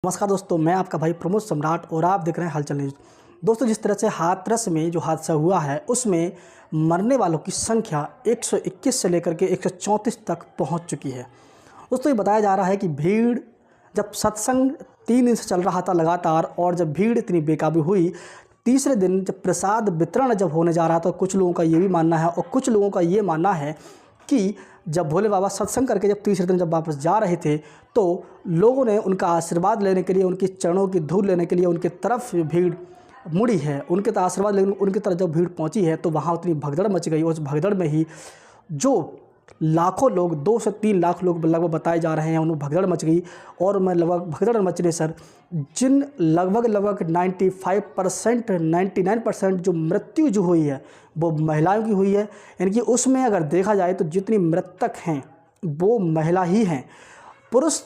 नमस्कार दोस्तों, मैं आपका भाई प्रमोद सम्राट और आप देख रहे हैं हलचल न्यूज़। दोस्तों, जिस तरह से हाथरस में जो हादसा हुआ है उसमें मरने वालों की संख्या 121 से लेकर के 134 तक पहुंच चुकी है। दोस्तों, ये बताया जा रहा है कि भीड़ जब सत्संग 3 दिन से चल रहा था लगातार, और जब भीड़ इतनी बेकाबू हुई, तीसरे दिन जब प्रसाद वितरण जब होने जा रहा था, कुछ लोगों का ये भी मानना है और कुछ लोगों का ये मानना है कि जब भोले बाबा सत्संग करके जब तीसरे दिन जब वापस जा रहे थे तो लोगों ने उनका आशीर्वाद लेने के लिए, उनके चरणों की धूल लेने के लिए उनके तरफ भीड़ मुड़ी है। उनके तो आशीर्वाद लेने उनकी तरफ जब भीड़ पहुंची है तो वहाँ उतनी भगदड़ मच गई। उस भगदड़ में ही जो लाखों लोग, 2 से 3 लाख लोग लगभग बताए जा रहे हैं, उन्हें भगदड़ मच गई। और मैं लगभग भगदड़ मचने सर जिन लगभग 95% 99% जो मृत्यु जो हुई है वो महिलाओं की हुई है। यानी कि उसमें अगर देखा जाए तो जितनी मृतक हैं वो महिला ही हैं, पुरुष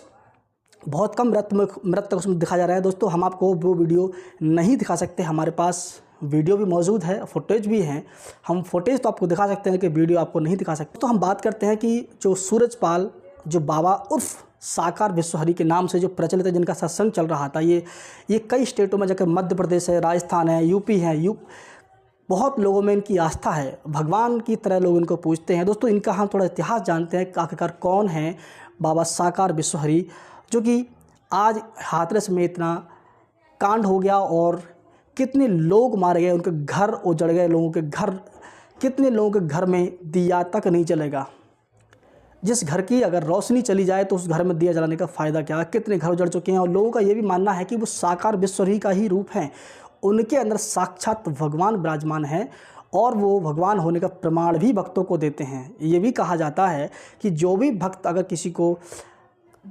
बहुत कम मृतक उसमें दिखा जा रहा है। दोस्तों, हम आपको वो वीडियो नहीं दिखा सकते, हमारे पास वीडियो भी मौजूद है, फुटेज भी हैं। हम फुटेज तो आपको दिखा सकते हैं कि वीडियो आपको नहीं दिखा सकते। तो हम बात करते हैं कि जो सूरजपाल, जो बाबा उर्फ साकार विश्वहरि के नाम से जो प्रचलित है, जिनका सत्संग चल रहा था, ये कई स्टेटों में, जैसे मध्य प्रदेश है, राजस्थान है, यूपी है, बहुत लोगों में इनकी आस्था है, भगवान की तरह लोग इनको पूजते हैं। दोस्तों, इनका हम थोड़ा इतिहास जानते हैं कि आखिरकार कौन है बाबा साकार विश्वहरि, जो कि आज हाथरस में इतना कांड हो गया और कितने लोग मारे गए, उनके घर उजड़ गए, लोगों के घर, कितने लोगों के घर में दिया तक नहीं जलेगा। जिस घर की अगर रोशनी चली जाए तो उस घर में दिया जलाने का फ़ायदा क्या, कितने घर उजड़ चुके हैं। और लोगों का ये भी मानना है कि वो साकार विश्वहरि का ही रूप हैं, उनके अंदर साक्षात भगवान विराजमान हैं और वो भगवान होने का प्रमाण भी भक्तों को देते हैं। ये भी कहा जाता है कि जो भी भक्त, अगर किसी को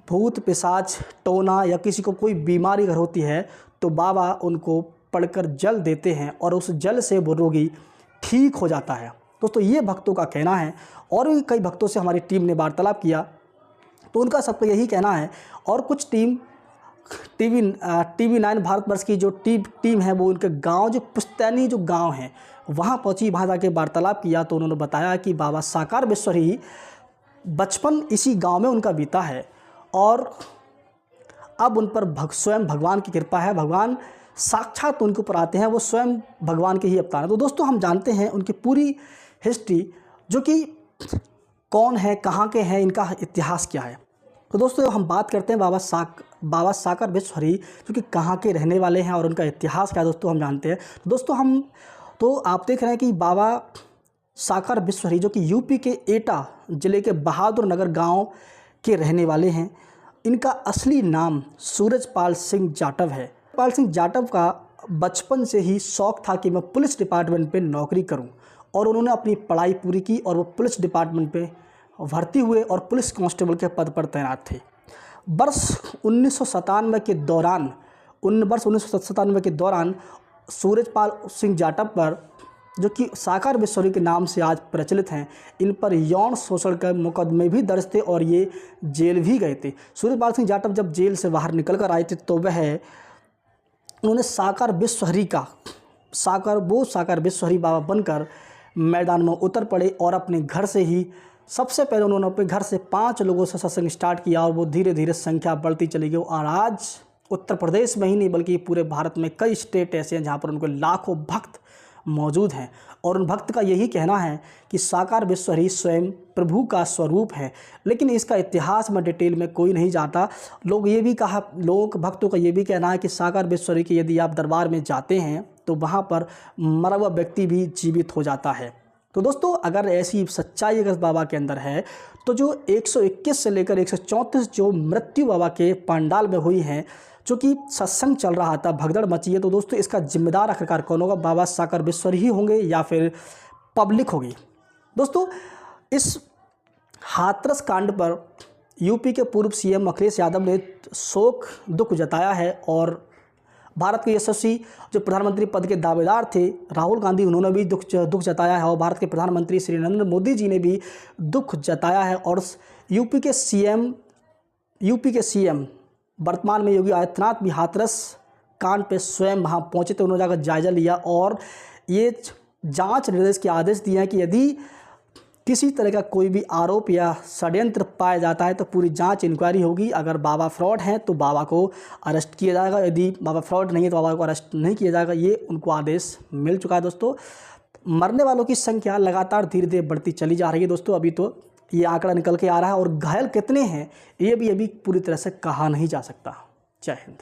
भूत पिशाच टोना या किसी को कोई बीमारी अगर होती है तो बाबा उनको पढ़कर जल देते हैं और उस जल से वो रोगी ठीक हो जाता है। दोस्तों, ये भक्तों का कहना है। और भी कई भक्तों से हमारी टीम ने वार्तालाप किया तो उनका सबका यही कहना है। और कुछ टीम टीवी 9 भारतवर्ष की जो टीम है वो उनके गांव, जो पुश्तैनी जो गांव हैं, वहाँ पहुँची, वहाँ जाके वार्तालाप किया तो उन्होंने बताया कि बाबा साकार विश्वहरि बचपन इसी गांव में उनका बीता है और अब उन पर स्वयं भगवान की कृपा है, भगवान साक्षात उनके ऊपर आते हैं, वो स्वयं भगवान के ही अवतार हैं। तो दोस्तों, हम जानते हैं उनकी पूरी हिस्ट्री, जो कि कौन है, कहाँ के हैं, इनका इतिहास क्या है। तो दोस्तों, हम बात करते हैं बाबा साकार विश्वहरि, जो कि कहाँ के रहने वाले हैं और उनका इतिहास क्या है, दोस्तों हम जानते हैं। तो दोस्तों, आप देख रहे हैं कि बाबा साकार विश्वहरि जो कि यूपी के एटा ज़िले के बहादुर नगर गाँव के रहने वाले हैं। इनका असली नाम सूरजपाल सिंह जाटव है। सूरजपाल सिंह जाटव का बचपन से ही शौक़ था कि मैं पुलिस डिपार्टमेंट पे नौकरी करूं, और उन्होंने अपनी पढ़ाई पूरी की और वो पुलिस डिपार्टमेंट पे भर्ती हुए और पुलिस कांस्टेबल के पद पर तैनात थे। वर्ष 1997 के दौरान सूरजपाल सिंह जाटव पर, जो कि साकार विश्वहरि के नाम से आज प्रचलित हैं, इन पर यौन शोषण के मुकदमे भी दर्ज थे और ये जेल भी गए थे। सूरजपाल सिंह जाटव जब जेल से बाहर निकल कर आए थे तो उन्होंने साकार विश्वहरि बाबा बनकर मैदान में उतर पड़े और अपने घर से ही सबसे पहले उन्होंने अपने घर से 5 लोगों से सत्संग स्टार्ट किया और वो धीरे धीरे संख्या बढ़ती चली गई। और आज उत्तर प्रदेश में ही नहीं बल्कि पूरे भारत में कई स्टेट ऐसे हैं जहाँ पर उनके लाखों भक्त मौजूद हैं। और उन भक्त का यही कहना है कि साकार विश्वहरि स्वयं प्रभु का स्वरूप है। लेकिन इसका इतिहास में डिटेल में कोई नहीं जाता। भक्तों का ये भी कहना है कि साकार विश्वहरि के यदि आप दरबार में जाते हैं तो वहाँ पर मरा हुआ व्यक्ति भी जीवित हो जाता है। तो दोस्तों, अगर ऐसी सच्चाई अगर बाबा के अंदर है तो जो 121 से लेकर 134 जो मृत्यु बाबा के पंडाल में हुई हैं, जो कि सत्संग चल रहा था, भगदड़ मची है, तो दोस्तों इसका जिम्मेदार आखिरकार कौन होगा? बाबा साकार विश्वहरि ही होंगे या फिर पब्लिक होगी? दोस्तों, इस हाथरस कांड पर यूपी के पूर्व सीएम अखिलेश यादव ने शोक दुख जताया है और भारत के यशस्वी जो प्रधानमंत्री पद के दावेदार थे राहुल गांधी, उन्होंने भी दुख जताया है और भारत के प्रधानमंत्री श्री नरेंद्र मोदी जी ने भी दुख जताया है। और यूपी के सीएम वर्तमान में योगी आदित्यनाथ भी हाथरस कांड पे स्वयं वहाँ पहुँचे थे, उन्होंने जाकर जायजा लिया और ये जांच निर्देश के आदेश दिए हैं कि यदि किसी तरह का कोई भी आरोप या षड्यंत्र पाया जाता है तो पूरी जांच इंक्वायरी होगी। अगर बाबा फ्रॉड हैं तो बाबा को अरेस्ट किया जाएगा, यदि बाबा फ्रॉड नहीं है तो बाबा को अरेस्ट नहीं किया जाएगा। ये उनको आदेश मिल चुका है दोस्तों। मरने वालों की संख्या लगातार धीरे धीरे बढ़ती चली जा रही है दोस्तों। अभी तो ये आंकड़ा निकल के आ रहा है और घायल कितने हैं ये भी अभी पूरी तरह से कहा नहीं जा सकता। जय हिंद।